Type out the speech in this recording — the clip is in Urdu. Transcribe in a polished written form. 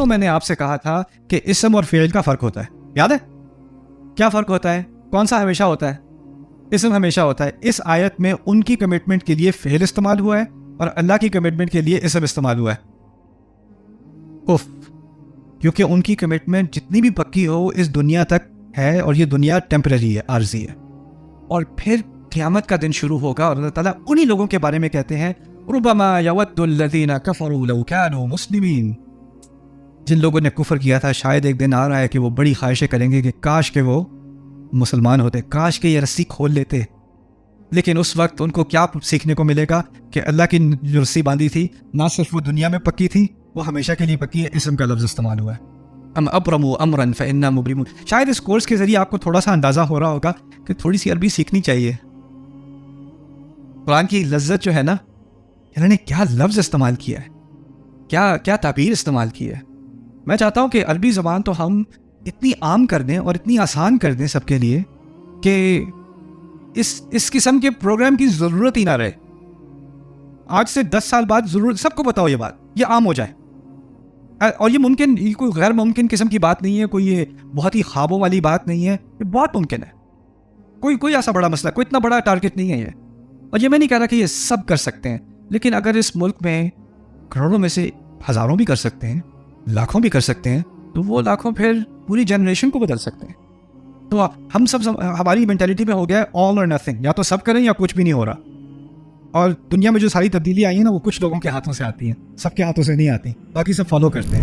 پرسوں میں نے آپ سے کہا تھا کہ اسم اور فعل کا فرق ہوتا ہے, یاد ہے؟ کیا فرق ہوتا ہے؟ کون سا ہمیشہ ہوتا ہے؟ اسم ہمیشہ ہوتا ہے. اس آیت میں ان کی کمٹمنٹ کے لیے فعل استعمال ہوا ہے اور اللہ کی کمٹمنٹ کے لیے اسم استعمال ہوا ہے. اف, کیونکہ ان کی کمٹمنٹ جتنی بھی پکی ہو اس دنیا تک ہے, اور یہ دنیا ٹیمپرری ہے, عارضی ہے, اور پھر قیامت کا دن شروع ہوگا اور اللہ تعالیٰ انہی لوگوں کے بارے میں کہتے ہیں ربما یود الذین کفروا لو کانوا مسلمین, جن لوگوں نے کفر کیا تھا شاید ایک دن آ رہا ہے کہ وہ بڑی خواہشیں کریں گے کہ کاش کہ وہ مسلمان ہوتے, کاش کہ یہ رسی کھول لیتے. لیکن اس وقت ان کو کیا سیکھنے کو ملے گا کہ اللہ کی جو رسی باندھی تھی نہ صرف وہ دنیا میں پکی تھی, وہ ہمیشہ کے لیے پکی ہے. اسم کا لفظ استعمال ہوا ہے, ام ابرموا امرا فانا مبرمون. شاید اس کورس کے ذریعے آپ کو تھوڑا سا اندازہ ہو رہا ہوگا کہ تھوڑی سی عربی سیکھنی چاہیے. قرآن کی لذت جو ہے نا, انہوں نے کیا لفظ استعمال کیا ہے, کیا تعبیر استعمال کی ہے. میں چاہتا ہوں کہ عربی زبان تو ہم اتنی عام کر دیں اور اتنی آسان کر دیں سب کے لیے کہ اس قسم کے پروگرام کی ضرورت ہی نہ رہے. آج سے 10 سال بعد ضرورت سب کو پتا ہو, یہ بات یہ عام ہو جائے. اور یہ ممکن, یہ کوئی غیر ممکن قسم کی بات نہیں ہے, کوئی یہ بہت ہی خوابوں والی بات نہیں ہے, یہ بہت ممکن ہے. کوئی ایسا بڑا مسئلہ, کوئی اتنا بڑا ٹارگٹ نہیں ہے یہ. اور یہ میں نہیں کہہ رہا کہ یہ سب کر سکتے ہیں, لیکن اگر اس ملک میں کروڑوں میں سے ہزاروں بھی کر سکتے ہیں, لاکھوں بھی کر سکتے ہیں, تو وہ لاکھوں پھر پوری جنریشن کو بدل سکتے ہیں. تو ہم سب ہماری مینٹیلٹی میں ہو گیا ہے آل اور نتھنگ, یا تو سب کریں یا کچھ بھی نہیں ہو رہا. اور دنیا میں جو ساری تبدیلی آئی ہیں نا, وہ کچھ لوگوں کے ہاتھوں سے آتی ہیں, سب کے ہاتھوں سے نہیں آتی, باقی سب فالو کرتے ہیں.